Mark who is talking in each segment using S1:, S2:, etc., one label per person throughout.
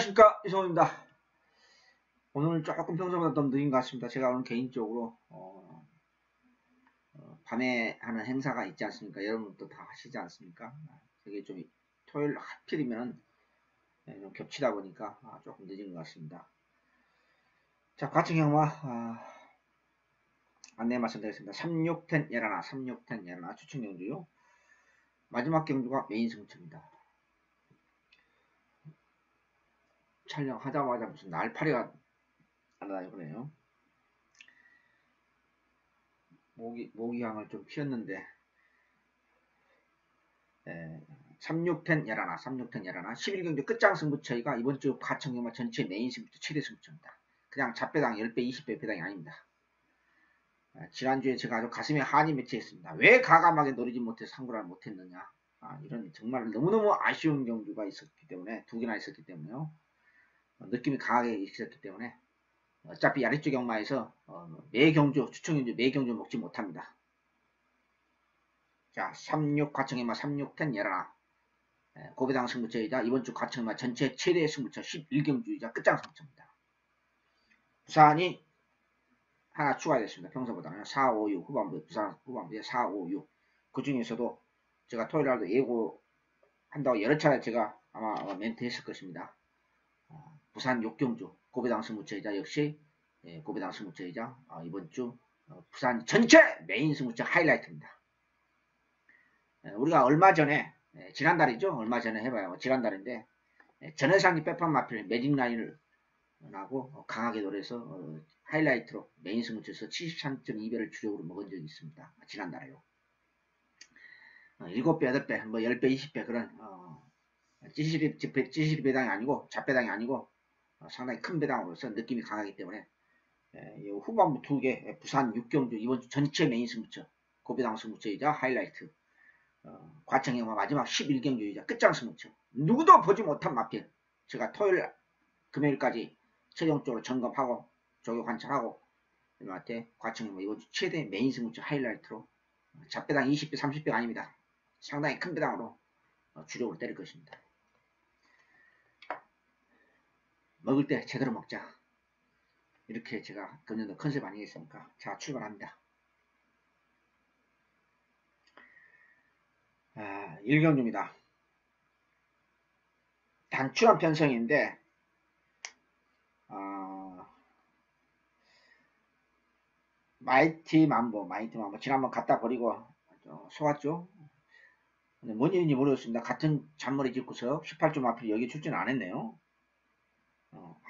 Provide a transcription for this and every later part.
S1: 안녕하십니까, 이성호입니다. 오늘 조금 평소보다 더 늦은 것 같습니다. 제가 오늘 개인적으로 밤에 하는 행사가 있지 않습니까? 여러분도 다 하시지 않습니까? 그게 좀 토요일 하필이면 좀 겹치다 보니까 조금 늦은 것 같습니다. 자, 과청형화 안내 말씀드리겠습니다. 3610 열하나, 3610 열하나 추천 경주요. 마지막 경주가 메인 승차입니다. 촬영하자마자 무슨 날파리가 날아다니고 그래요. 모기향을 좀 피웠는데 3610 열하나, 3610 열하나 11경주 끝장 승부처가 이번 주 가청경마 전체 메인 승부처 최대 승부처입니다. 그냥 잡배당 10배, 20배 배당이 아닙니다. 지난주에 제가 아주 가슴에 한이 맺혀있습니다. 왜 가감하게 노리지 못해서 상구를 못했느냐. 이런 정말 너무너무 아쉬운 경주가 있었기 때문에, 두 개나 있었기 때문에요. 느낌이 강하게 있었기 때문에 어차피 아래쪽 경마에서 매 경주, 추천 경주 매 경주 먹지 못합니다. 자, 36 가청경마 3610 열하나 고배당 승부처이자 이번 주 가청마 전체 최대 승부처 11경주이자 끝장 승부처입니다. 부산이 하나 추가됐습니다. 평소보다는 4, 5, 6 후반부에 부산 후반부에 4, 5, 6. 그 중에서도 제가 토요일날도 예고 한다고 여러 차례 제가 아마 멘트 했을 것입니다. 부산 6경주 고배당 승부처이자 역시 고배당 승부처이자 이번 주 부산 전체 메인 승부처 하이라이트입니다. 우리가 얼마 전에 지난달이죠. 얼마 전에 해봐요. 지난달인데 전해상기 빼판 마필 매직 라인을 하고 강하게 노려서 하이라이트로 메인 승부처에서 73.2배를 주력으로 먹은 적이 있습니다. 지난달에요. 7배, 8배, 뭐 10배, 20배 그런 찌시리 배당이 아니고 잡배당이 아니고 상당히 큰 배당으로서 느낌이 강하기 때문에 후반부 2개 부산 6경주 이번 주 전체 메인 승부처 고배당 승부처이자 하이라이트 과청형마 마지막 11경주이자 끝장 승부처 누구도 보지 못한 마필 제가 토요일 금요일까지 최종적으로 점검하고 조교 관찰하고 이한테 과청형마 이번 주 최대 메인 승부처 하이라이트로 잡배당 20배 30배가 아닙니다. 상당히 큰 배당으로 주력을 때릴 것입니다. 먹을 때 제대로 먹자. 이렇게 제가 금년도 컨셉 아니겠습니까? 자, 출발합니다. 1경주입니다. 단출한 편성인데 마이티 만보 지난번 갖다 버리고 속았죠. 뭔 일인지 모르겠습니다. 같은 잔머리 짚고서 18점 앞에 여기 출전 안 했네요.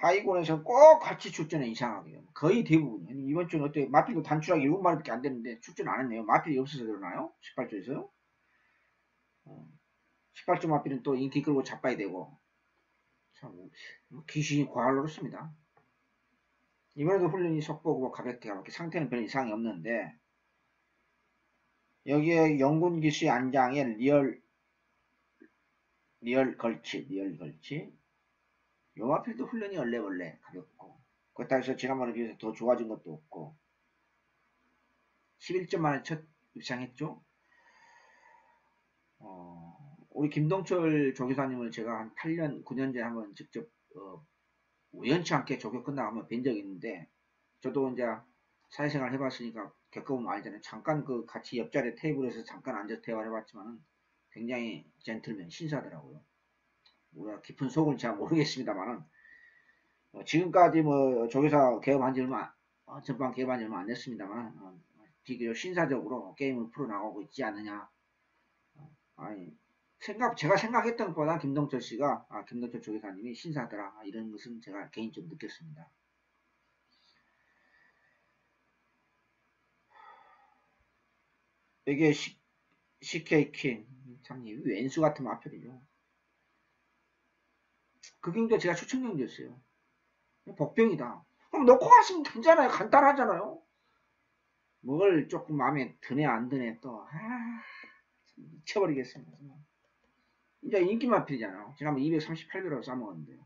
S1: 하이곤에서 꼭 같이 출전해 이상하게요. 거의 대부분. 이번 주는 어때? 마필도 단출하기 7마리밖에 안 됐는데 출전 안 했네요. 마필이 없어서 그러나요? 18조에서. 18조 마필은 또 인기 끌고 자빠야 되고. 참, 귀신이 과할 노릇입니다. 이번에도 훈련이 속보고 가볍게 상태는 별 이상이 없는데 여기에 영군 기수의 안장에 리얼 걸치 요 마필도 훈련이 얼레벌레 가볍고 그렇다고 해서 지난번에 비해서 더 좋아진 것도 없고 11점 만에 첫 입상했죠. 우리 김동철 조교사님을 제가 한 8년 9년 전에 한번 직접 우연치 않게 조교 끝나고 한번 뵌 적이 있는데 저도 이제 사회생활 해봤으니까 겪어보면 알잖아요. 잠깐 그 같이 옆자리 테이블에서 잠깐 앉아서 대화를 해봤지만은 굉장히 젠틀맨 신사더라고요. 우리가 깊은 속은 잘 모르겠습니다만은 지금까지 뭐 조교사 개업한 지 전반 개업한 지 얼마 안 됐습니다만 비교적 신사적으로 게임을 풀어나가고 있지 않느냐. 제가 생각했던 것보다 김동철 씨가 김동철 조교사님이 신사더라 이런 것은 제가 개인적으로 느꼈습니다. 이게 CK킹 참 왼수 같은 마필이죠. 그 경도 제가 추천 경주였어요. 복병이다. 그럼 넣고 갔으면 되잖아요. 간단하잖아요. 뭘 조금 마음에 드네 안 드네 또 미쳐버리겠습니다. 이제 인기 마필이잖아요. 지난번 238배로 싸먹었는데요.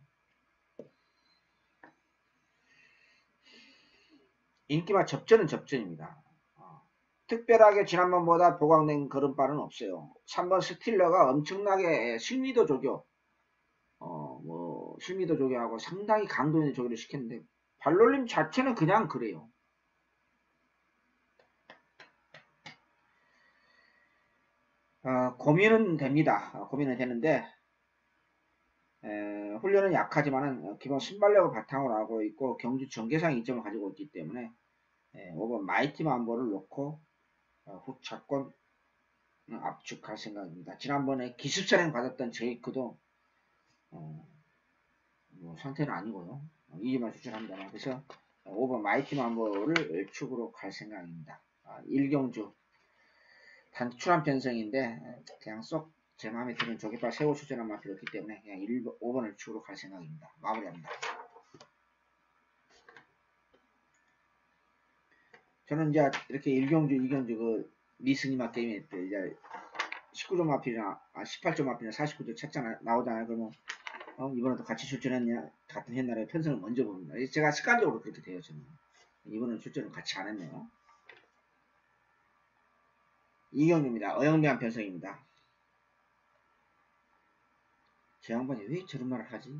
S1: 인기마 접전은 접전입니다. 특별하게 지난번보다 보강된 걸음발은 없어요. 3번 스틸러가 엄청나게 승리도 조교 슬미도 조교하고 상당히 강도 있는 조교를 시켰는데 발놀림 자체는 그냥 그래요. 고민은 됩니다. 고민은 되는데 훈련은 약하지만은 기본 순발력을 바탕으로 하고 있고 경주 전개상 이점을 가지고 있기 때문에 5번 마이티 만보를 놓고 후차권 압축할 생각입니다. 지난번에 기습차량 받았던 제이크도 뭐 상태는 아니고요. 2점을 추천합니다. 그래서 5번 마이티 만보를 축으로 갈 생각입니다. 1경주 단출한 편성인데 그냥 쏙 제 마음에 드는 조개발 새우 추천한 맛이 없기 때문에 그냥 5번을 축으로 갈 생각입니다. 마무리합니다. 저는 이제 이렇게 1경주, 2경주 그 미승이마 게임에 이제 19점 마필이나 18점 마필이나 49점 책자 나오잖아요. 그러면 이번에도 같이 출전했냐 같은 옛날에 편성을 먼저 봅니다. 제가 습관적으로 그렇게 돼요. 저는 이번엔 출전을 같이 안 했네요. 이경주입니다. 어영대한 편성입니다. 제 양반이 왜 저런 말을 하지?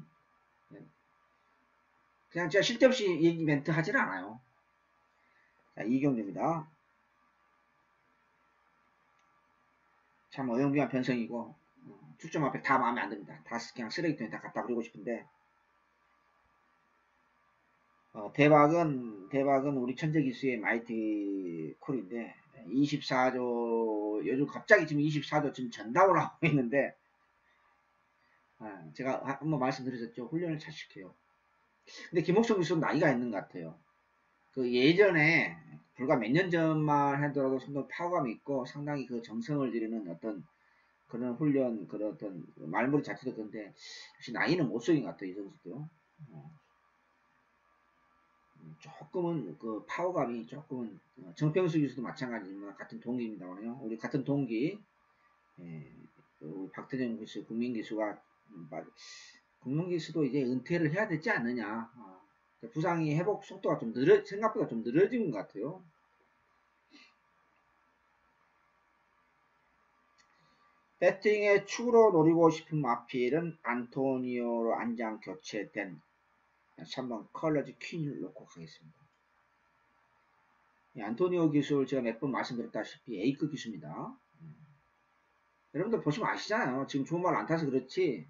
S1: 그냥 제가 쓸데없이 얘기 멘트 하질 않아요. 자, 이경주입니다. 참 어영비한 편성이고 출전 앞에 다 마음에 안 듭니다. 다 그냥 쓰레기통에 다 갖다 버리고 싶은데 대박은 우리 천재기수의 마이티 콜인데 24조 요즘 갑자기 지금 24조 지금 전담을 하고 있는데 제가 한번 말씀드렸었죠. 훈련을 잘 시켜요. 근데 김옥성 기수는 나이가 있는 것 같아요. 그 예전에 불과 몇 년 전만 하더라도 상당히 파워감이 있고 상당히 그 정성을 들이는 어떤 그런 훈련 그런 어떤 말머리 자체도 그런데 역시 나이는 못 속인 것 같아요. 이 선수도 조금은 그 파워감이 조금은 정평수 기수도 마찬가지지만 같은 동기입니다만요. 우리 같은 동기 박태정 기수 국민 기수가 국민 기수도 이제 은퇴를 해야 되지 않느냐. 부상이 회복 속도가 좀 생각보다 좀 느려진 것 같아요. 배팅의 축으로 노리고 싶은 마필은 안토니오로 안장 교체된 3번 컬러지 퀸을 놓고 가겠습니다. 안토니오 기술 제가 몇 번 말씀드렸다시피 A급 기수입니다. 여러분들 보시면 아시잖아요. 지금 좋은 말 안 타서 그렇지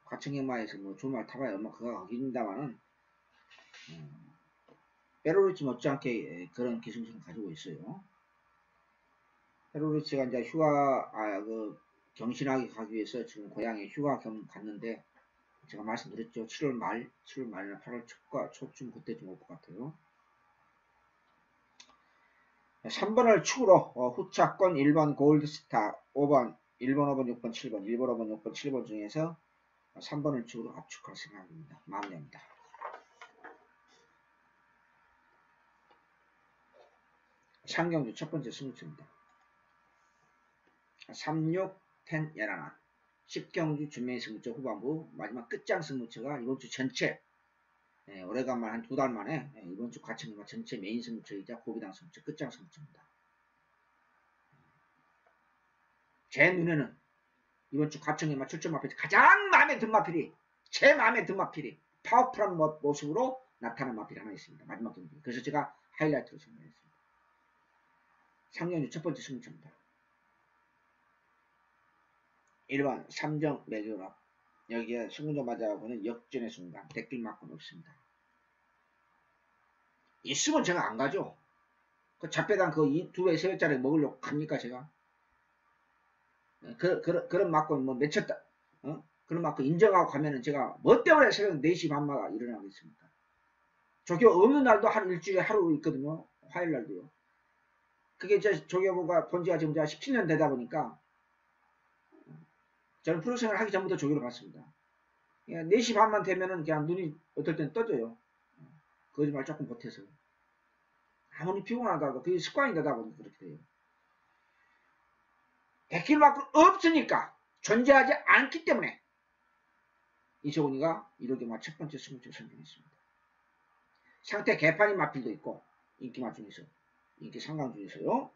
S1: 과천경마에서 뭐 좋은 말 타봐야 얼마 그가 거긴다마는 베로리치 못지않게 그런 기술을 가지고 있어요. 베로리치가 이제 휴가 경신하게 가기 위해서 지금 고향에 휴가 갔는데 제가 말씀드렸죠. 7월 말이나 8월 초쯤 그때쯤 올 것 같아요. 3번을 축으로 후차권 1번 골드스타 5번 1번 5번 6번 7번 1번 5번 6번 7번 중에서 3번을 축으로 압축할 생각입니다. 마무리합니다. 상경주 첫번째 승부처입니다. 36, 10, 11 10경주 준매의 승부처 후반부 마지막 끝장 승부처가 이번주 전체 오래간만에 한 2달 만에 이번주 과천경마 전체 메인 승부처이자 고비당 승부처 끝장 승부처입니다. 제 눈에는 이번주 과천경마 출전 마필이 가장 마음에 든 마필이 제 마음에 든 마필이 파워풀한 모습으로 나타난 마필이 하나 있습니다. 마지막 경기. 그래서 제가 하이라이트로 선정했습니다. 상경주 첫번째 승부처입니다. 1번 3정 매교랍 여기에 승부조 맞아하고는 역전의 순간 댓글 맞고는 없습니다. 있으면 제가 안 가죠. 그 잡배당 그 2배 3배짜리 먹으려고 갑니까 제가? 그런 맞고 뭐 맺혔다 그런 맞고 인정하고 가면은 제가 뭐 때문에 새벽 4시 반마다 일어나겠습니까? 조교 없는 날도 한 일주일에 하루 있거든요. 화요일날도요. 그게 조교부가 본지가 지금 17년 되다 보니까 저는 프로생활 하기 전부터 조교를 봤습니다. 4시 반만 되면은 그냥 눈이 어떨 땐 떠져요. 거짓말 조금 못해서. 아무리 피곤하다고 그게 습관이 되다 보니 그렇게 돼요. 백길만큼 없으니까 존재하지 않기 때문에 이소은이가 이로교마 첫 번째 승부처 선정했습니다. 상태 개판인 마필도 있고 인기마 중에서 인기 상강 중에서요.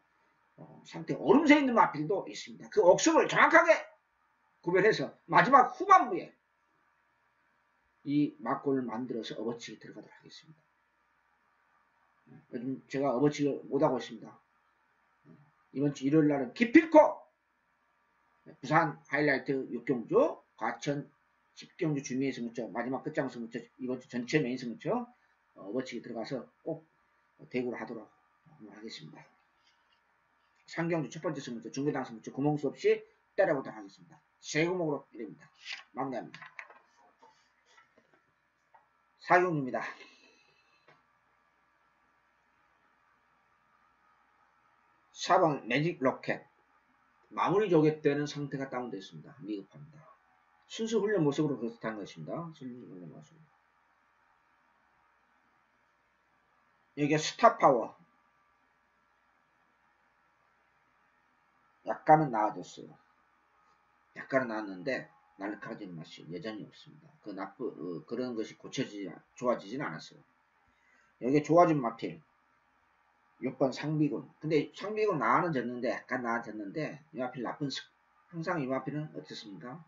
S1: 상태 오름세 있는 마필도 있습니다. 그 옥석을 정확하게 구별해서 마지막 후반부에 이 막골을 만들어서 업어치기 들어가도록 하겠습니다. 요즘 제가 업어치기를 못하고 있습니다. 이번 주 일요일 날은 기필코 부산 하이라이트 6경주, 과천 10경주 준비의 승부처, 마지막 끝장 승부처, 이번 주 전체 메인 승부처 업어치기 들어가서 꼭 대구를 하도록 하겠습니다. 상경주 첫 번째 승부처, 중계당 승부처 구멍수 없이 때려보도록 하겠습니다. 세 구멍으로 때립니다. 마무리합니다. 4경주입니다. 4번 매직 로켓. 마무리 조개 때는 상태가 다운됐습니다. 미흡합니다. 순수 훈련 모습으로 그렇다는 것입니다. 순수 훈련 모습. 여기가 스타파워. 약간은 나아졌어요. 약간은 나았는데 날카로워진 맛이 여전히 없습니다. 그런 것이 좋아지진 않았어요. 여기 좋아진 마필 6번 상비군. 근데 상비군 나아는 졌는데 약간 나아졌는데 이 마필 나쁜 항상 이 마필은 어떻습니까?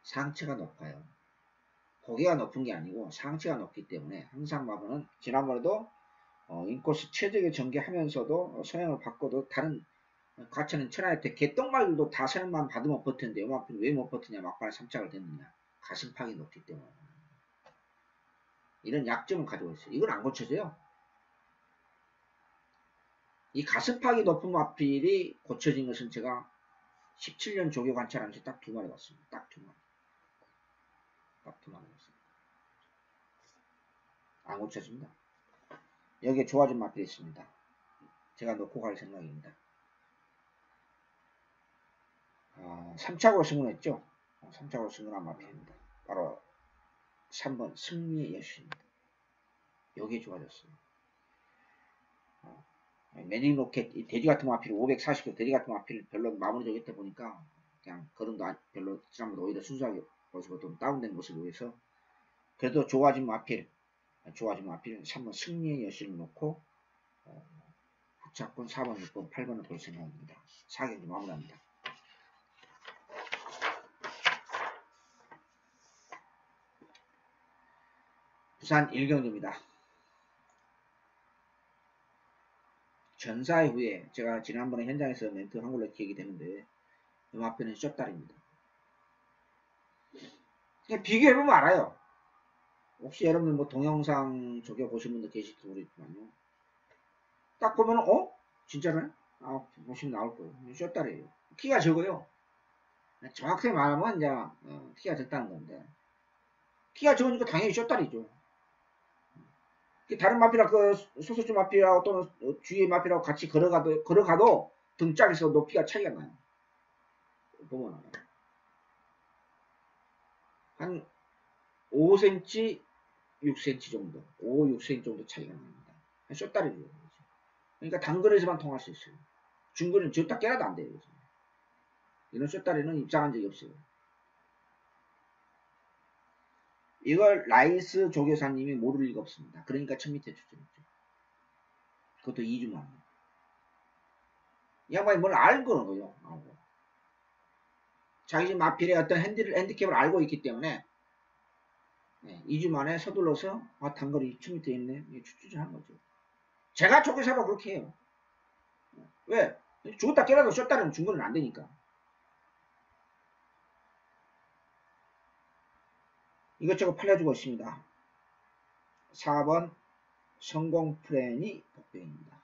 S1: 상체가 높아요. 고개가 높은 게 아니고 상체가 높기 때문에 항상 마법은 지난번에도 인코스 최적의 전개하면서도 선행을 받고도 다른 과천은 천하의태 개똥말들도 다 선행만 받으면 버텼는데 요마필은 왜 못 버티냐 막판에 3착을 됐느냐 가슴팍이 높기 때문에 이런 약점을 가지고 있어요. 이건 안 고쳐져요. 이 가슴팍이 높은 마필이 고쳐진 것은 제가 17년 조교 관찰하면서 딱 2마리 봤습니다. 딱 2마리. 딱 2마리 봤습니다. 안 고쳐집니다. 여기에 좋아진 마필이 있습니다. 제가 놓고 갈 생각입니다. 3착으로 승문했죠. 3착으로 승문한 마필입니다. 바로 3번 승리의 여신입니다. 여기에 좋아졌어요. 매직 로켓, 이 돼지 같은 마필 540kg 돼지 같은 마필 별로 마무리 저겼다 보니까 그냥 걸음도 별로 지난번에 오히려 순수하게 모습으로 좀 다운된 모습을 위해서 그래도 좋아진 마필 3번 승리의 여신을 놓고 후착권 4번, 6번, 8번을 볼 생각입니다. 4경기 마무리합니다. 부산 1경기입니다. 전사의 후에 제가 지난번에 현장에서 멘트 한글로 기억이 되는데 음악표는 숏다리입니다. 그냥 비교해보면 알아요. 혹시 여러분들 뭐 동영상 조교 보신 분들 계실지 모르겠지만요. 딱 보면은 진짜네? 보시면 나올 거예요. 숏다리예요. 키가 적어요. 정확하게 말하면 이제 키가 적다는 건데 키가 적으니까 당연히 숏다리죠. 다른 마피라 소소주 마피라고 또는 주위의 마피라고 같이 걸어가도 등짝에서 높이가 차이가 나요. 보면 알아요. 한 5cm, 6cm 정도, 5, 6cm 정도 차이가 납니다. 숏다리죠. 그러니까 단거리에서만 통할 수 있어요. 중거리는 졌다 깨라도 안 돼요. 이런 숏다리는 입장한 적이 없어요. 이걸 라이스 조교사님이 모를 리가 없습니다. 그러니까 1000m 추천했죠. 그것도 2주 만에. 이 양반이 뭘 알고 거예요. 자기 집 마필의 어떤 핸디캡을 알고 있기 때문에 2주 만에 서둘러서 단거리 1000m 있네. 추천한 거죠. 제가 조교사로 그렇게 해요. 왜? 죽었다 깨라도 숏다리는 중거리는 안 되니까. 이것저것 팔려주고 있습니다. 4번 성공 프렌이 복병입니다.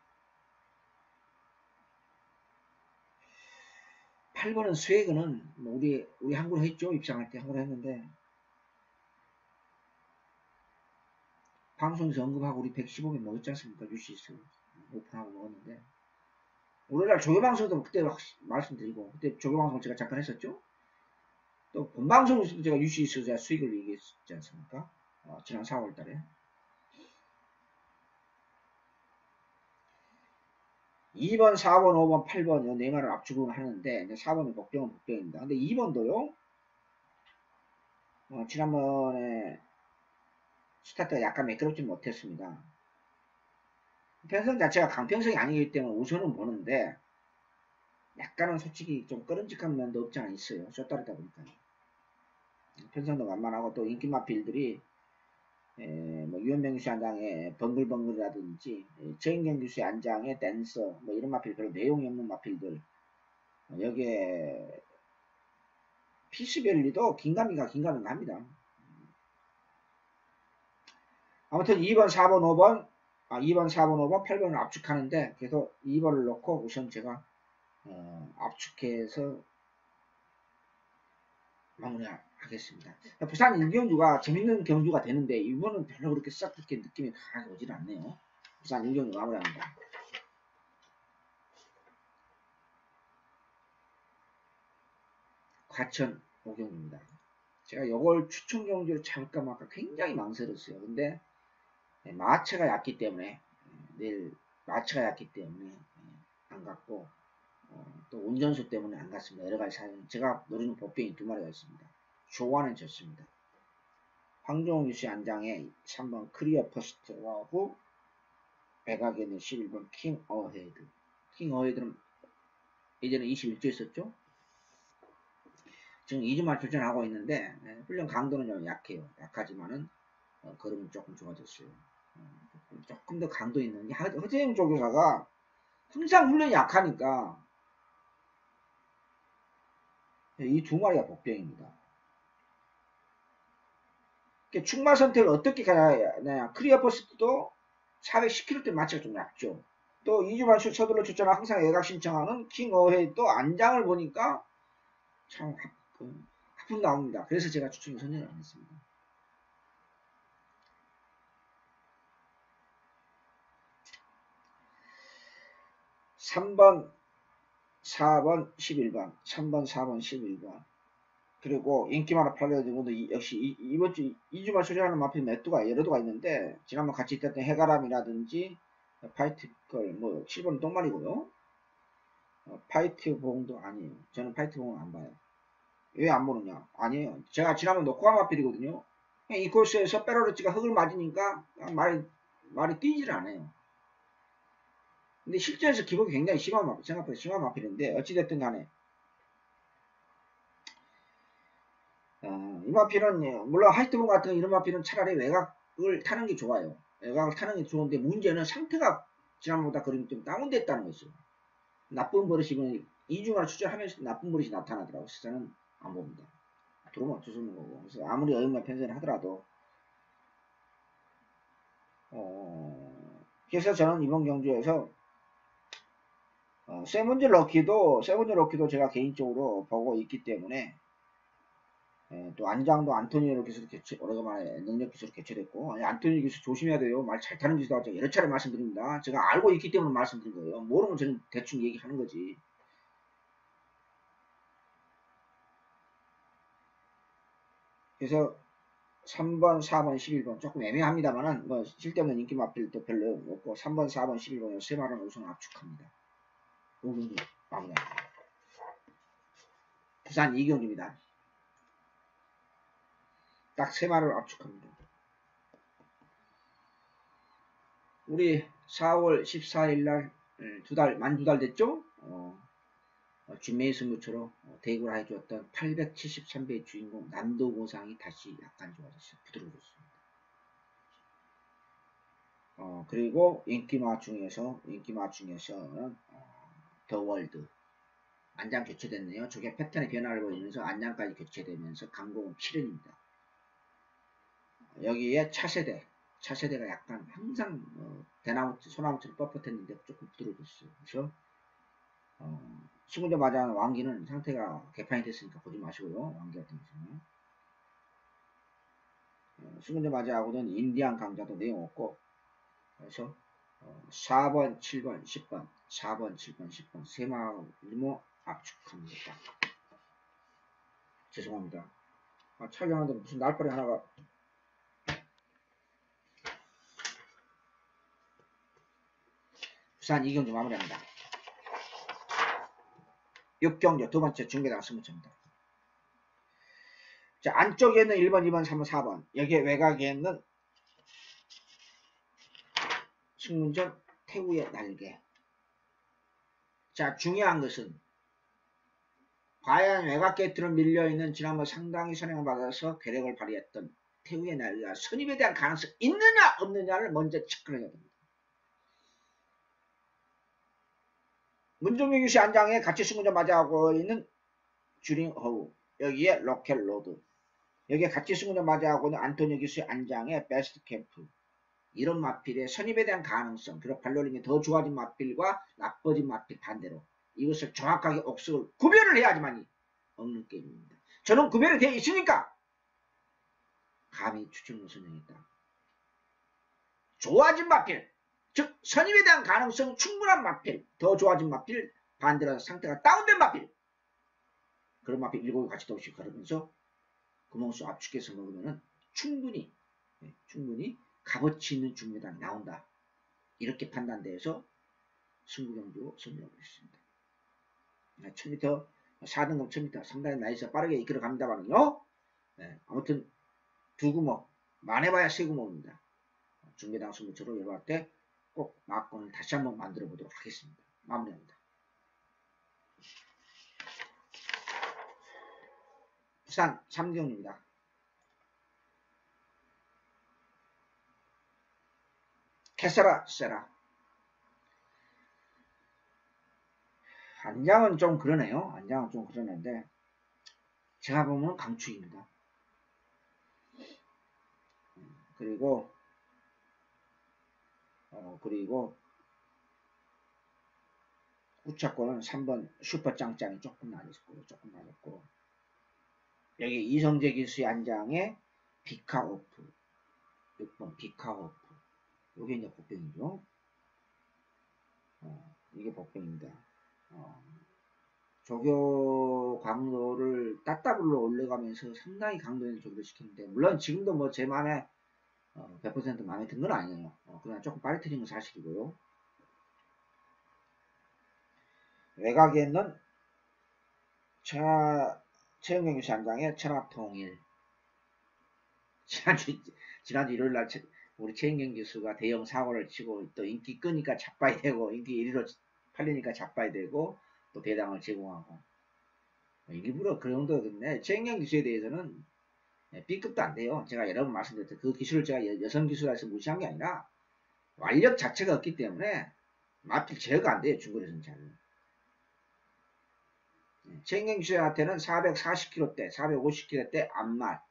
S1: 8번은 스웨그는 우리 한국어 했죠. 입상할 때 한국어 했는데 방송에서 언급하고 우리 115개 먹었지 않습니까? 유시스 오픈하고 먹었는데 우리나라 조교방송도 그때 말씀드리고 그때 조교방송 제가 잠깐 했었죠. 또 본방송에서도 제가 유시스 수익을 얘기했지 않습니까? 지난 4월달에 2번, 4번, 5번, 8번 요 4마리를 압축을 하는데 4번은 복병입니다. 근데 2번도요. 지난번에 스타트가 약간 매끄럽지 못했습니다. 편성 자체가 강평성이 아니기 때문에 우선은 보는데 약간은 솔직히 좀 꺼름직한 면도 없지 않아 있어요. 숏다리다 보니까. 편성도 만만하고 또 인기 마필들이 뭐 유현명 교수 안장의 벙글벙글이라든지 최인경 교수 안장의 댄서 뭐 이런 마필 별로 내용이 없는 마필들 여기에 피스밸리도 긴가민가 합니다. 아무튼 2번, 4번, 5번 2번, 4번, 5번, 8번을 압축하는데 그래서 2번을 넣고 우선 제가 압축해서 마무리하겠습니다. 부산 1경주가 재밌는 경주가 되는데 이번은 별로 그렇게 싹 그렇게 느낌이 강하게 오질 않네요. 부산 1경주 마무리합니다. 과천 5경주입니다. 제가 이걸 추천 경주로 잡을까 말까 굉장히 망설였어요. 근데 마체가 얕기 때문에 내일 마체가 얕기 때문에 안 갔고 또 운전수 때문에 안 갔습니다. 여러가지 사연 제가 노리는 법병이 2마리가 있습니다. 조화는 졌습니다. 황종우 씨 안장에 3번 크리어 퍼스트하고 백악에는 11번 킹 어헤드. 킹 어헤드는 예전에 21조 있었죠. 지금 2주만 출전하고 있는데 훈련 강도는 좀 약해요. 약하지만은 걸음은 조금 좋아졌어요. 조금 더 강도 있는 허재영 조교사가 항상 훈련이 약하니까 이 2마리가 복병입니다. 충마 선택을 어떻게 가냐. 크리어 퍼스트도 410km 마치가 좀 얇죠. 또 2주만 서둘러 출전한 항상 예각 신청하는 킹 어헤이도 안장을 보니까 참 하품 나옵니다. 그래서 제가 추천을 선정을 안 했습니다. 3번, 4번, 11번. 3번, 4번, 11번. 그리고 인기만 팔려가지고 역시 이번 주 2주만 출전하는 마필 몇 두가 여러 두가 있는데 지난번 같이 있었던 해가람이라든지 파이트걸 뭐 7번 똥말이고요. 파이트 봉도 아니에요. 저는 파이트 봉은 안 봐요. 왜 안 보느냐? 아니에요. 제가 지난번 노코아 마필이거든요. 이 코스에서 페로르치가 흙을 맞으니까 말이 뛰질 않아요. 근데 실제에서 기복이 굉장히 심한 마필, 생각보다 심한 마필인데 어찌됐든 간에 이 마필은 물론 하이트본 같은 이런 마필은 차라리 외곽을 타는 게 좋아요. 외곽을 타는 게 좋은데 문제는 상태가 지난번보다 그림이 좀 다운됐다는 거죠. 나쁜 버릇이면 2주간 추적하면서 나쁜 버릇이 나타나더라고요. 저는 안 봅니다. 들어오면 어쩔 수 없는 거고. 그래서 아무리 어영만 편성을 하더라도 그래서 저는 이번 경주에서 세븐즈 럭키도 제가 개인적으로 보고 있기 때문에 또 안장도 안토니오 기술 개최 오래간만에 능력 기술 개최됐고 안토니오 기술 조심해야 돼요. 말 잘 타는 기술도 제가 여러 차례 말씀드립니다. 제가 알고 있기 때문에 말씀드린 거예요. 모르면 저는 대충 얘기하는 거지. 그래서 3번, 4번, 11번 조금 애매합니다만은 뭐 쓸데없는 인기 마필도 별로 없고 3번, 4번, 11번 세 마리는 우선 압축합니다. 5경기 마무리합니다. 부산 2경기입니다. 딱 세 마리를 압축합니다. 우리 4월 14일 날 만 2달 됐죠? 준매의 승부처로 대구를 해주었던 873배의 주인공 남도고상이 다시 약간 좋아졌어요. 부드러워졌습니다. 그리고 인기마 중에서는 더 월드 안장 교체됐네요. 저게 패턴의 변화를 보이면서 안장까지 교체되면서 강공은 7연입니다. 여기에 차세대가 약간 항상 소나무처럼 뻣뻣했는데 조금 부드러워졌어요. 그래서 수군자 맞아 왕기는 상태가 개판이 됐으니까 보지 마시고요. 왕기 같은 경우는 수군자 맞아하고는 인디안 강자도 내용 없고 그래서 4번, 7번, 10번 4번, 7번, 10번 세마리 일모 압축합니다. 죄송합니다. 촬영하는데 무슨 날파리 하나가 부산 2경주 마무리합니다. 6경주 두번째 중계당 승부처입니다. 자, 안쪽에는 1번, 2번, 3번, 4번 여기에 외곽에는 승문전 태우의 날개. 자, 중요한 것은 과연 외곽 게이트로 밀려있는 지난번 상당히 선행을 받아서 괴력을 발휘했던 태우의 날개가 선입에 대한 가능성이 있느냐 없느냐를 먼저 체크를 해야 됩니다. 문종규 교시 안장에 같이 승부전 맞이하고 있는 주링허우, 여기에 로켓 로드, 여기에 같이 승부전 맞이하고 있는 안토니오 교수의 안장에 베스트 캠프, 이런 마필의 선입에 대한 가능성, 그리고 발로링이 더 좋아진 마필과 나빠진 마필 반대로 이것을 정확하게 옥석을 구별을 해야지만이 없는 게임입니다. 저는 구별이 되어 있으니까 감히 추천을 선정했다. 좋아진 마필, 즉 선입에 대한 가능성 충분한 마필, 더 좋아진 마필, 반대로 상태가 다운된 마필, 그런 마필 7개 같이 도씩 걸으면서 구멍수 압축해서 먹으면 충분히 값어치 있는 중매당이 나온다. 이렇게 판단되어서 승부경주 선정을 했습니다. 1000m 4등급 1000m 상당히 나이스 빠르게 이끌어 갑니다만요. 아무튼 두 구멍, 많아봐야 세 구멍입니다. 중매당 승부처로 여러분 때 꼭 막권을 다시 한번 만들어 보도록 하겠습니다. 마무리합니다. 부산 3경입니다. 캐서라 세라. 안장은 좀 그러네요. 안장은 좀 그러는데 제가 보면 강추입니다. 그리고 우차권은 3번 슈퍼짱짱이 조금 낮았고 여기 이성재 기수의 안장에 비카오프 6번 비카오프, 요게 이제 복병이죠. 이게 복병입니다. 조교 강도를 따따블로 올려가면서 상당히 강도를 조절시켰는데, 물론 지금도 뭐 제 마음에 100% 마음에 든 건 아니에요. 그냥 조금 빠르트린 건 사실이고요. 외곽에 있는 최영경 교수 안장의 천하통일. 지난주 일요일날 우리 최인경 교수가 대형 사고를 치고 또 인기 끄니까 자빠야 되고 인기 1위로 팔리니까 자빠야 되고 또 배당을 제공하고 일부러 그 정도였는데 최인경 교수에 대해서는 B급도 안 돼요. 제가 여러 번 말씀드렸죠. 그 기술을 제가 여성 기술에서 무시한 게 아니라 완력 자체가 없기 때문에 마필 제어가 안 돼요. 중거리에서는 잘. 최인경 교수한테는 440kg대, 450kg대 앞말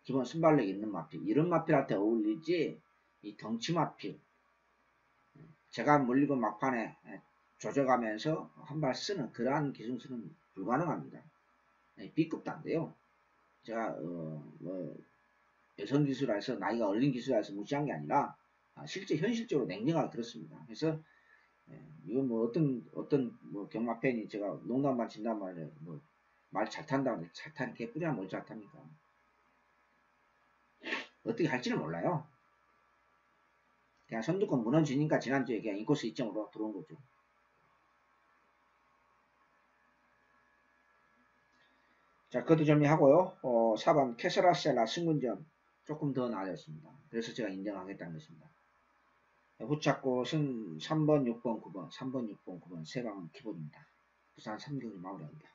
S1: 기본 순발력 있는 마필, 이런 마필한테 어울리지 이 덩치 마필 제가 물리고 막판에 조져가면서 한 발 쓰는 그러한 기술은 불가능합니다. B급도 안 돼요. 제가 여성 기술에서 나이가 어린 기술에서 무시한 게 아니라 실제 현실적으로 냉정하게 그렇습니다. 그래서 이건 뭐 어떤 뭐 경마팬이 제가 농담만 친단 말이에요. 뭐 말 잘 탄다고 잘 타는 개뿌리나 뭘 잘 탑니까? 어떻게 할지는 몰라요. 그냥 선두권 무너지니까 지난주에 그냥 인코스 2점으로 들어온 거죠. 자, 그것도 정리하고요. 4번 캐서라셀라 승군전 조금 더 나아졌습니다. 그래서 제가 인정하겠다는 것입니다. 후착꽃은 3번, 6번, 9번, 3번, 6번, 9번 세 방은 기본입니다. 부산 3경기 마무리합니다.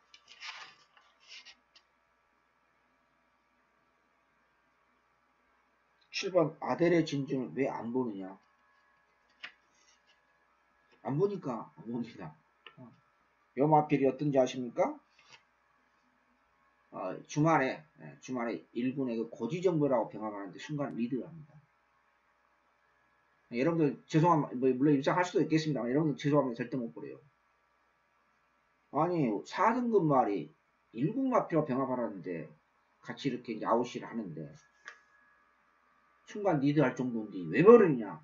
S1: 7번 아델의 진주는 왜 안 보느냐? 안 보니까 안 봅니다. 요 마필이 어떤지 아십니까? 주말에 1군의 그 고지정보라고 병합하는데 순간 리드를 합니다. 여러분들 죄송합니다. 물론 입장할 수도 있겠습니다. 여러분들 죄송합니다. 절대 못 보래요. 아니 4등급 말이 1군 마필하고 병합하라는데 같이 이렇게 이제 아웃시를 하는데 순간 리드할 정도인데 왜 버리냐?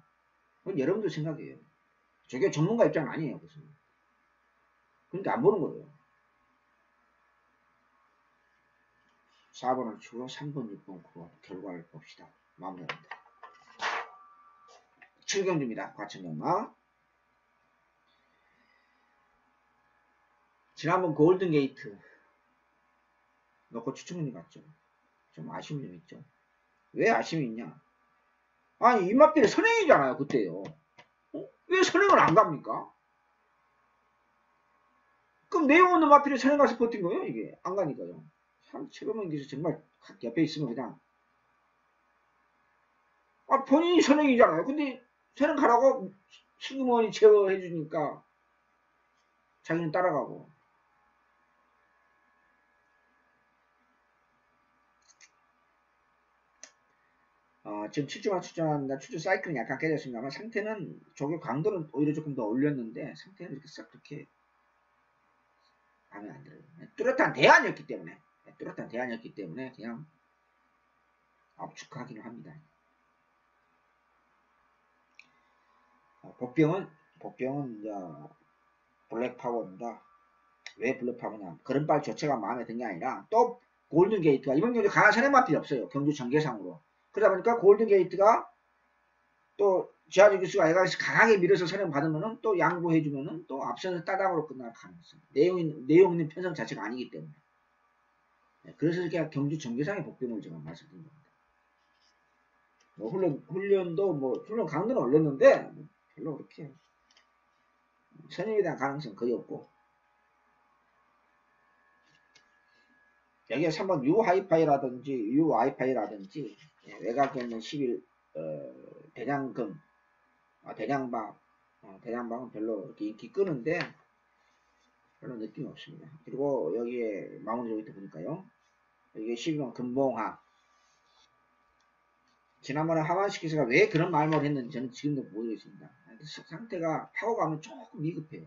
S1: 그건 여러분들 생각이에요. 저게 전문가 입장은 아니에요. 그래서. 그러니까 안 보는 거예요. 4번을 치고 3번, 6번, 9번 결과를 봅시다. 마무리합니다. 7경주입니다. 과천경마. 지난번 골든게이트 넣고 추천문이 갔죠. 좀 아쉬운 점이 있죠. 왜 아쉬움이 있냐? 아니 이마필이 선행이잖아요. 그때요. 왜 선행을 안 갑니까? 그럼 내용 없는 마필이 선행 가서 버틴 거예요, 이게. 안 가니까요. 참, 최고명께서 정말 옆에 있으면 그냥. 아, 본인이 선행이잖아요. 근데 선행 가라고 승무원이 제어해주니까 자기는 따라가고. 지금 7주만 출전한다. 출전 사이클은 약간 깨졌습니다만 상태는 저게 강도는 오히려 조금 더 올렸는데 상태는 이렇게 싹 그렇게 마음에 안 들어요. 뚜렷한 대안이었기 때문에 그냥 압축하기는 합니다. 복병은 이제 블랙파워입니다. 왜 블랙파워냐? 그런빨 조체가 마음에 든 게 아니라 또 골든게이트가 이번 경기 강한 선행만 필요 없어요. 경주 전개상으로. 그러다 보니까 골든게이트가 또 지하주 기수가 애가에서 강하게 밀어서 선행 받으면은 또 양보해주면은 또 앞선에서 따닥으로 끝날 가능성. 내용 있는 편성 자체가 아니기 때문에. 그래서 이렇게 경주 전개상의 복병을 제가 말씀드린 겁니다. 뭐 훈련도 훈련 강도는 올렸는데 별로 그렇게 선임에 대한 가능성 거의 없고. 여기에 3번 유와이파이라든지 외곽에 있는 11 대장금 대장방은 별로 이렇게 인기 끄는데 별로 느낌이 없습니다. 그리고 여기에 마무리 여기 보니까요. 여기에 12번 금봉하. 지난번에 하만식 기사가 왜 그런 말을 했는지 저는 지금도 모르겠습니다. 상태가 타고 가면 조금 미급해요.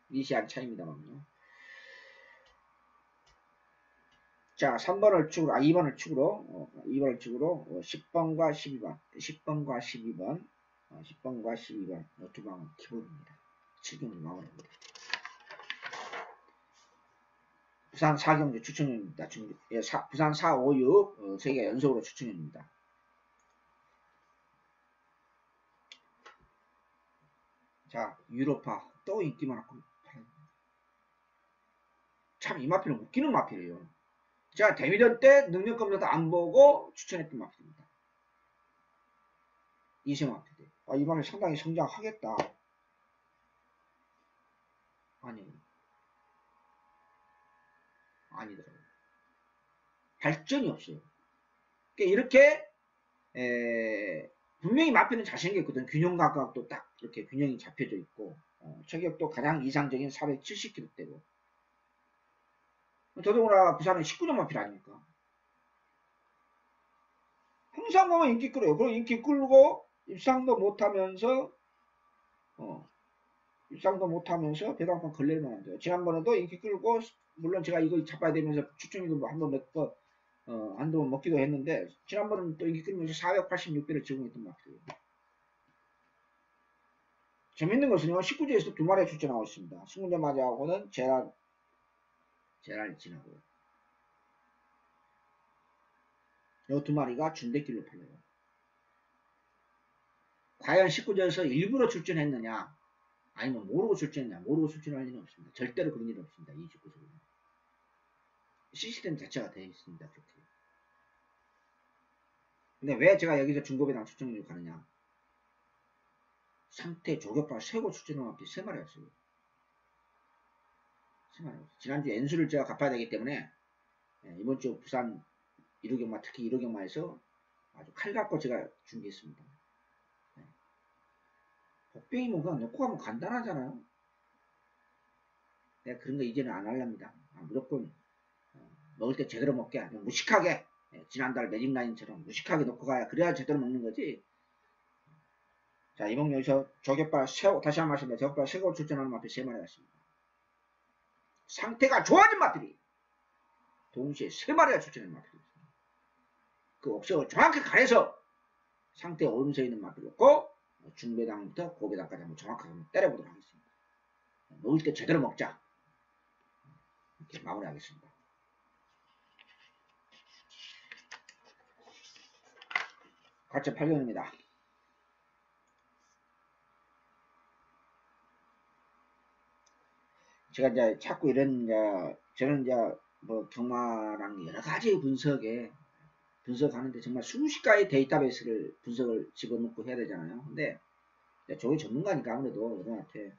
S1: 미시한 차이입니다만요. 자, 3번을 축으로, 2번을 축으로, 10번과 12번, 10번과 12번, 10번과 12번, 두 방은 기본입니다. 7경기 마무리입니다. 부산 4경기 추천입니다. 부산 4, 5, 6, 3개 연속으로 추천입니다. 자, 유로파, 또 인기 많았고, 참 이 마필은 웃기는 마필이에요. 제가 데미전 때 능력검사도 안 보고 추천했던 마필입니다. 이세 마필. 이번에 상당히 성장하겠다. 아니더라고요. 발전이 없어요. 그러니까 이렇게 분명히 마필은 잘생겼거든. 균형 감각도 딱 이렇게 균형이 잡혀져 있고 체격도 가장 이상적인 470kg대고 더더구나 부산은 19점 마필 아닙니까? 항상 보면 인기 끌어요. 그리고 인기 끌고 입상도 못하면서 배당판 걸릴만 한데요. 지난번에도 인기 끌고 물론 제가 이거 잡아야 되면서 추천이도 한번 한두 번 먹기도 했는데 지난번은 또 인기 끌면서 486배를 제공했던 것 같아요. 재밌는 것은요. 19주에서 두 마리가 출전하고 있습니다. 승문자마자하고는 제랄 지나고요. 이 두 마리가 준대길로 팔려요. 과연 19주에서 일부러 출전했느냐 아니면 모르고 출전했냐. 모르고 출전할 일은 없습니다. 절대로 그런 일은 없습니다. 이 19주는. 시스템 자체가 되어 있습니다. 그렇게. 근데 왜 제가 여기서 중고배당 추천을 가느냐. 상태 조격파 세고 출전한 앞에 3마리였어요. 3마리. 지난주 엔수를 제가 갚아야 되기 때문에 이번주 부산 1호경마 특히 1호경마에서 아주 칼 갖고 제가 준비했습니다. 복병이면 그냥 넣고 가면 간단하잖아요. 내가 그런 거 이제는 안 하렵니다. 무조건 먹을 때 제대로 먹게 무식하게 지난달 매직라인처럼 무식하게 넣고 가야 그래야 제대로 먹는 거지. 자, 이번 여기서 저격발 새우 다시 한번 말씀드립니다. 저격발 새우 출전하는 마필 3마리가 있습니다. 상태가 좋아진 마필이 동시에 3마리가 출전하는 마필이 있습니다. 그 옵션을 정확히 가려서 상태에 오름서 있는 마필이었고 중배당부터 고배당까지 한번 정확하게 한번 때려보도록 하겠습니다. 먹을 때 제대로 먹자. 이렇게 마무리하겠습니다. 가점 8경입니다. 제가 이제 자꾸 이런 저는 경마랑 여러 가지 분석하는데 정말 수십 가지 데이터베이스를 분석을 집어넣고 해야 되잖아요. 근데 저희 전문가니까 아무래도 여러분한테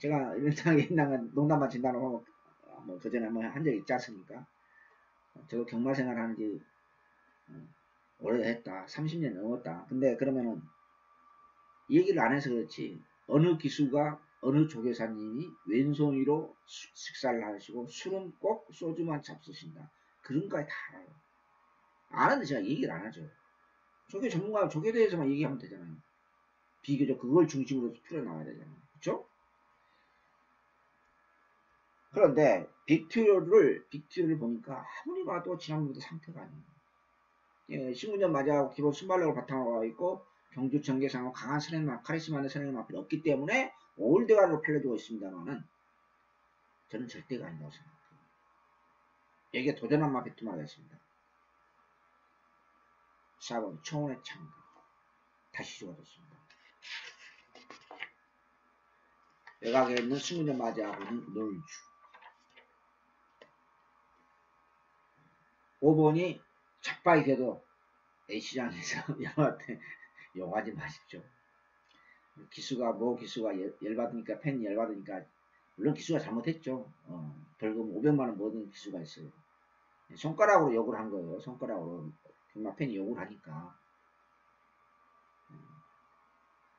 S1: 제가 옛날 농담만 친다고 뭐 그전에 뭐 한 적이 있지 않습니까? 저도 경마 생활하는 지 오래했다. 30년 넘었다. 근데 그러면은 이 얘기를 안 해서 그렇지 어느 기수가 어느 조교사님이 왼손으로 식사를 하시고 술은 꼭 소주만 잡수신다. 그런 거에 다 알아요. 아는데 제가 얘기를 안 하죠. 조교 전문가 조교에 대해서만 얘기하면 되잖아요. 비교적 그걸 중심으로 풀어나와야 되잖아요. 그렇죠? 그런데 빅튜를 보니까 아무리 봐도 지난번보다 상태가 아니에요. 예, 신군전 맞이하고 기본 순발력을 바탕으로 있고 경주 전개상으로 강한 선행만 카리스마 있는 선행만 앞에 없기 때문에 올드가로 팔려주고 있습니다만은 저는 절대가 아니라고 생각해요. 여기에 도전한 마페 투마하겠습니다. 4번 청원의 창가 다시 좋아졌습니다. 외곽에 있는 신군전 맞이하고는 놀주 5번이 착바이게도 A시장에서 여러분한테 욕하지 마십시오. 기수가 열받으니까 팬이 열받으니까 물론 기수가 잘못했죠. 벌금 500만원 모든 기수가 있어요. 손가락으로 욕을 한 거예요. 손가락으로 경마 팬이 욕을 하니까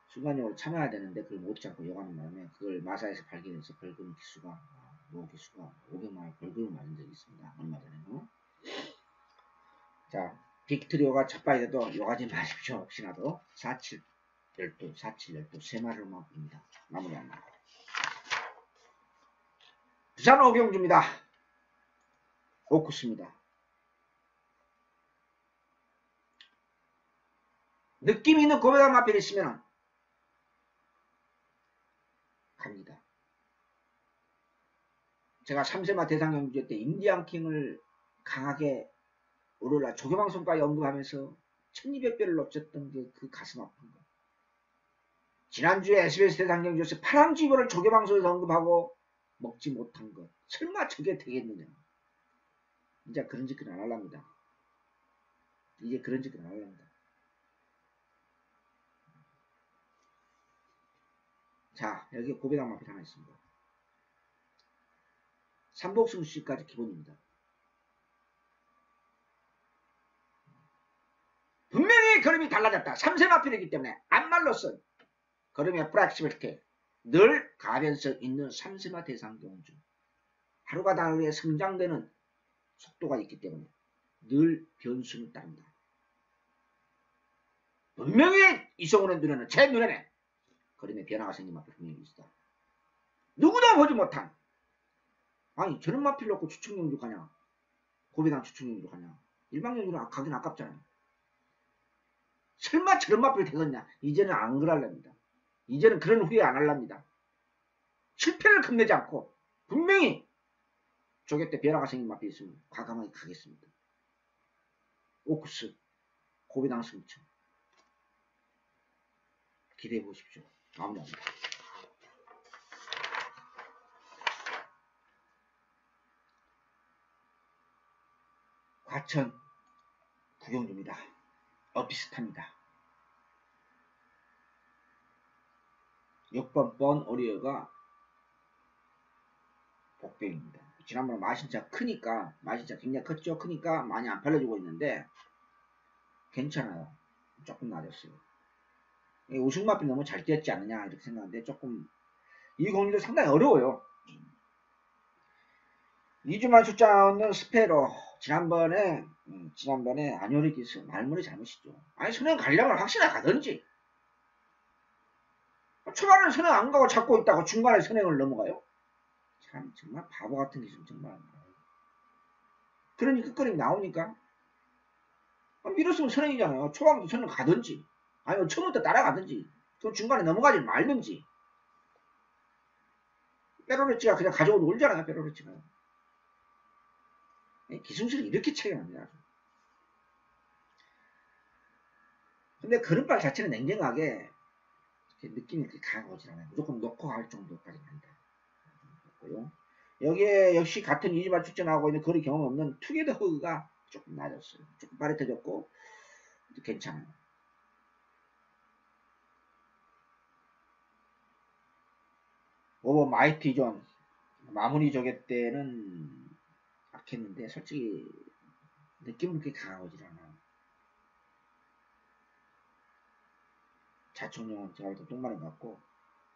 S1: 순간적으로 참아야 되는데 그걸 못 참고 욕하는 바람에 그걸 마사에서 발견해서 벌금 기수가 모 기수가 500만원 벌금을 맞은 적이 있습니다. 얼마 전에는. 자, 빅트리오가 첫바이에도 욕하지 마십시오. 혹시나도 47, 12, 47, 12 세 마리로만 봅니다. 마무리합니다. 부산 오경주입니다. 오쿠스입니다. 느낌 있는 고배당 마필이 있으면 갑니다. 제가 3세마 대상경주 때 인디안킹을 강하게 오로라 조교방송까지 언급하면서 1200배를 놓쳤던 게 그 가슴 아픈 거. 지난주에 SBS 대상경주에서 파랑쥐보를 조교방송에서 언급하고 먹지 못한 것. 설마 저게 되겠느냐. 이제 그런 짓은 안 하랍니다. 이제 그런 짓은 안 하랍니다. 자, 여기 고배당 마필 하나 있습니다. 삼복승수까지 기본입니다. 분명히 걸음이 달라졌다. 3세 마필이기 때문에 안말로써 걸음의 프락시빌티 늘 가변성 있는 3세마 대상경주 하루가 다르게 성장되는 속도가 있기 때문에 늘 변수는 따른다. 분명히 이성훈의 눈에는 제 눈에는 걸음의 변화가 생긴 마필 분명히 있다. 누구도 보지 못한 아니 저런 마필 놓고 추측경주 가냐 고배당 추측경주 가냐 일방경주는 가긴 아깝잖아요. 설마 저런 마필 되겠냐. 이제는 안 그럴랍니다. 이제는 그런 후회 안 할랍니다. 실패를 겁내지 않고 분명히 조개 때 변화가 생긴 마필이 있으면 과감하게 가겠습니다. 오쿠스 고배당 승천 기대해 보십시오. 마무리합니다. 과천 구경주입니다. 비슷합니다. 6번 번 오리어가 복병입니다. 지난번에 마신차 크니까 마신차 굉장히 컸죠. 크니까 많이 안 팔려주고 있는데 괜찮아요. 조금 낮았어요. 우승마필 너무 잘 뛰었지 않느냐 이렇게 생각하는데 조금 이 공리도 상당히 어려워요. 2주만 출장은 스페로 지난번에 아뇨리디스 말머리 잘못이죠. 아니 선행 가려면 확실하게 가든지 초반에 선행 안 가고 잡고 있다고 중간에 선행을 넘어가요. 참 정말 바보 같은 기술 정말. 그러니 끝거리 나오니까 밀었으면 선행이잖아요. 초반부터 선행 가든지 아니면 처음부터 따라가든지 그 중간에 넘어가지 말든지. 페로레치가 그냥 가지고 놀잖아요. 페로레치가 기술실이 이렇게 차이가 납니다. 근데 걸음발 자체는 냉정하게 느낌이 그렇게 강하게 오진 않아요. 무조건 놓고 갈 정도까지는 아니다. 여기에 역시 같은 유지발 출전하고 있는 거리 경험 없는 투게더 허그가 조금 낮았어요. 조금 빠릿해졌고 괜찮아요. 오버 마이티존 마무리 조개 때는 악했는데 솔직히 느낌은 그렇게 강하지 않아. 자충령은 제가 볼때 똥마린 것 같고,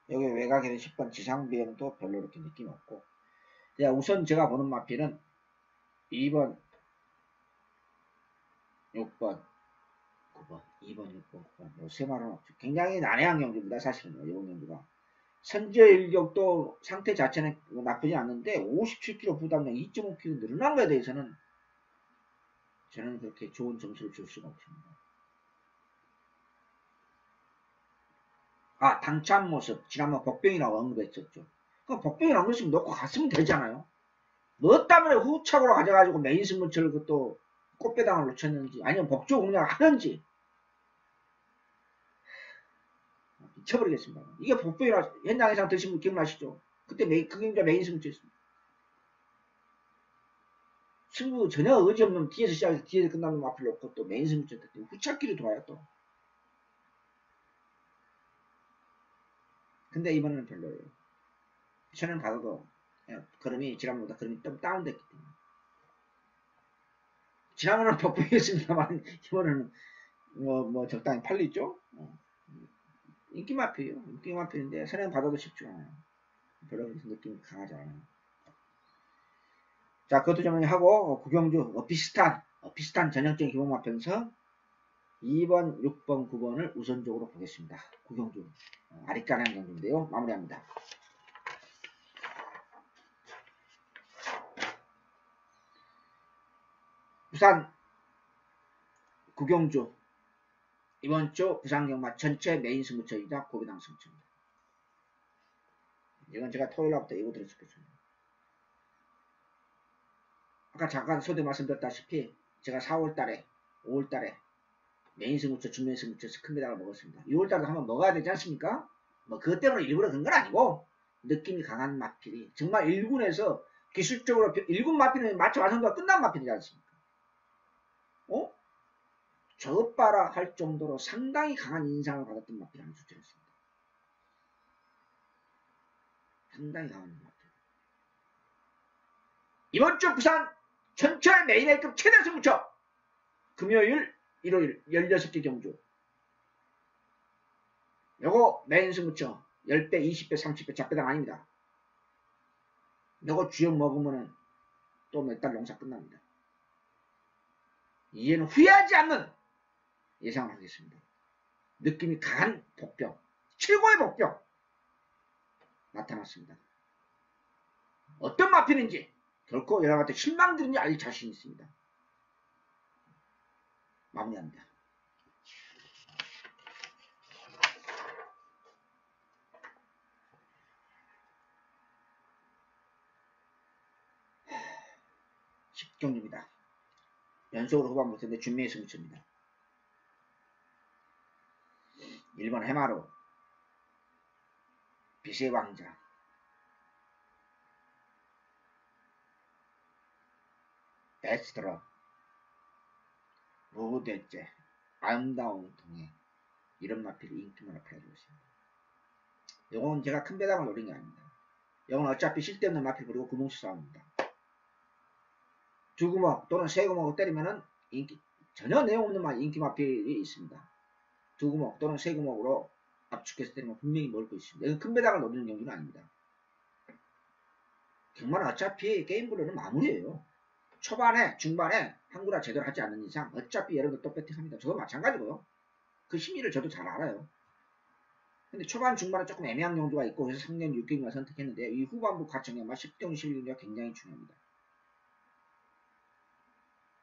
S1: 여기 외곽에는 10번 지상비에는 또 별로 이렇게 느낌이 없고, 우선 제가 보는 마필은 2번, 6번, 9번, 2번, 6번, 9번, 세 마리는 굉장히 난해한 경주입니다. 사실은 이번 경주가. 선제 일격도 상태 자체는 나쁘지 않는데 57kg 부담량 2.5kg 늘어난 거에 대해서는 저는 그렇게 좋은 점수를 줄 수가 없습니다. 아, 당찬 모습. 지난번 복병이라고 언급했었죠. 그 복병이라는 것을 넣고 갔으면 되잖아요. 넣었다면 후착으로 가져가지고 메인 승부처를 그것도 꽃배당을 놓쳤는지 아니면 복조 공략을 하는지 미쳐버리겠습니다. 이게 복병이라 현장에서 드신 분 기억나시죠? 그때 그 경기가 메인 승부처였습니다. 승부 전혀 의지 없는 뒤에서 시작해서 뒤에서 끝나는 앞을 놓고 또 메인 승부처 후착기로 들어와요 또. 근데 이번에는 별로예요. 저는 봐도 걸음이 지난번보다 걸음이 좀 다운됐기 때문에. 지난번은 복병이었습니다만 이번에는 뭐 적당히 팔리죠. 인기 마필이에요. 인기 마필인데 선행 받아도 쉽지가 않아요. 별로 느낌이 강하지 않아요. 자, 그것도 좀 하고 구경주 비슷한 전형적인 기본 마편서 2번, 6번, 9번을 우선적으로 보겠습니다. 구경주 아리까리한 경주인데요. 마무리합니다. 부산 구경주 이번 주 부산경마 전체 메인 승부처이자 고비당 승부처입니다. 이건 제가 토요일부터 예고 드렸었겠습니다. 아까 잠깐 소대 말씀드렸다시피 제가 4월달에 5월달에 메인 승부처, 준메인 승부처에서 큰 배당을 먹었습니다. 6월달에 한번 먹어야 되지 않습니까? 뭐 그것 때문에 일부러 그런 건 아니고 느낌이 강한 마필이 정말 1군에서 기술적으로 1군 마필은 마차 완성도가 끝난 마필이지 않습니까? 저것 봐라 할 정도로 상당히 강한 인상을 받았던 마필이 한 수준이었습니다. 상당히 강한 마필. 이번 주 부산 전철 메인 A급 최대 승부처 금요일, 일요일 16개 경주. 요거 메인 승부처 10배, 20배, 30배 잡배당 아닙니다. 요거 주역 먹으면은 또 몇 달 농사 끝납니다. 이해는 후회하지 않는 예상을 하겠습니다. 느낌이 강한 복병, 최고의 복병 나타났습니다. 어떤 마필인지 결코 여러분한테 실망드리는지 알 자신 있습니다. 마무리합니다. 경주입니다. 연속으로 후반부 텐데 준비의 승부처입니다. 1번 해마로 빛의 왕자 베스트러 무대째 아름다운 동해 이런 마필이 인기만을 팔아주고 있습니다. 이건 제가 큰 배당을 노린 게 아닙니다. 이건 어차피 쓸데없는 마필 그리고 구멍수 싸움입니다. 두 구멍 또는 세 구멍으로 때리면은 전혀 내용 없는 인기 마필이 있습니다. 두 구멍 또는 세 구멍으로 압축해서 때리면 분명히 먹을 거 있습니다. 이건 큰 배당을 노리는 경우는 아닙니다. 경마는 어차피 게임블러는 마무리예요. 초반에 중반에 한구라 제대로 하지 않는 이상 어차피 여러분들 또 배팅합니다. 저도 마찬가지고요. 그 심리를 저도 잘 알아요. 근데 초반 중반에 조금 애매한 경주가 있고 그래서 3년 6경기만 선택했는데 이 후반부 과정에만 10경기 실력이 굉장히 중요합니다.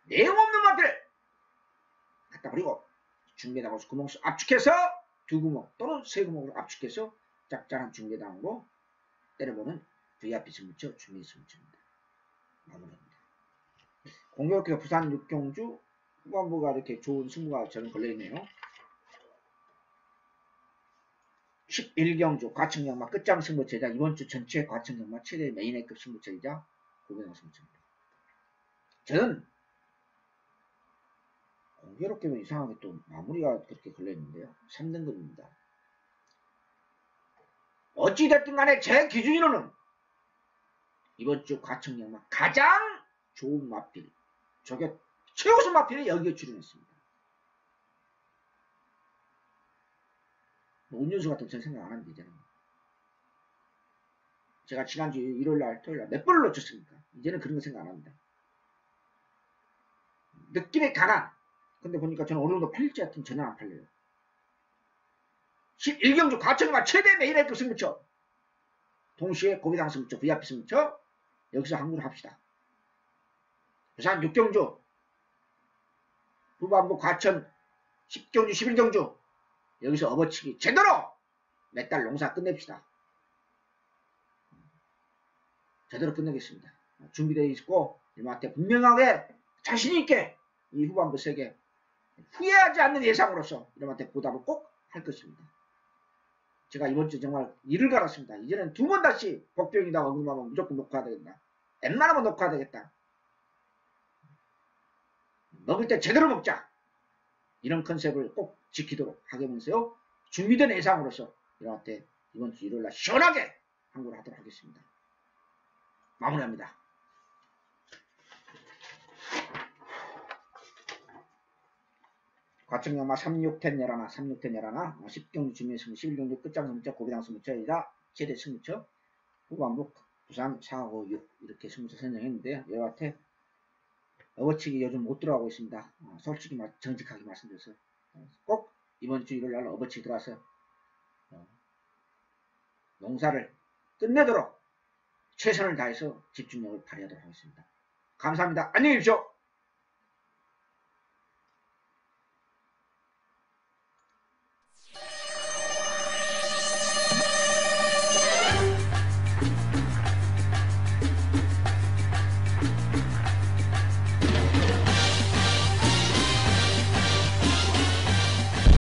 S1: 내용 없는 것들 갖다 버리고 중배당으로 구멍수 압축해서 두 구멍 또는 세 구멍으로 압축해서 짭짤한 중배당으로 때려보는 VIP 승부처 준비 승부처입니다. 마무리합니다. 공교롭게 부산 6경주 후반부가 이렇게 좋은 승부가 저는 걸려있네요. 11경주 과천경마 끝장 승부처이자 이번주 전체 과천경마 최대 메인 A급 승부처이자 고비당 승부처입니다. 저는 공교롭게도 이상하게 또 마무리가 그렇게 걸려있는데요. 3등급입니다. 어찌됐든 간에 제 기준으로는 이번 주 과천역만 가장 좋은 마필, 저게 최우선 마필이 여기에 출연했습니다. 뭐 운전수 같은 거 전 생각 안 합니다. 이제는. 제가 지난주 일요일날 토요일날 몇 번을 놓쳤습니까? 이제는 그런 거 생각 안 합니다. 느낌이 강한, 근데 보니까 저는 어느 정도 팔릴지 같은 전혀 안 팔려요. 11경주 과천역만 최대 메이라이트 승부처, 동시에 고비당 승부처, VIP 승부처, 여기서 항구를 합시다. 부산 6경주, 후반부 과천 10경주, 11경주, 여기서 업어치기 제대로 몇 달 농사 끝냅시다. 제대로 끝내겠습니다. 준비되어 있고, 이마한테 분명하게 자신있게 이 후반부 세계 후회하지 않는 예상으로서 이름한테 보답을 꼭 할 것입니다. 제가 이번 주 정말 일을 갈았습니다. 이제는 두 번 다시 복병이다 언급하면 무조건 녹화해야 되겠다. 웬만하면 녹화해야 되겠다. 먹을 때 제대로 먹자. 이런 컨셉을 꼭 지키도록 하겠면서요. 준비된 예상으로서 이름한테 이번 주 일요일날 시원하게 항구를 하도록 하겠습니다. 마무리합니다. 과천역마 36텐 열하나 36텐 열하나 10경주 주민승부 11경주 끝장 승부처 고비당 승부처이자 최대 승부처 후반부 부산 4, 5, 6 이렇게 승부처 선정했는데요. 여하튼 업어치기 요즘 못 들어가고 있습니다. 솔직히 정직하게 말씀드려서 꼭 이번 주 일요일날 업어치기 들어와서 농사를 끝내도록 최선을 다해서 집중력을 발휘하도록 하겠습니다. 감사합니다. 안녕히 계십시오.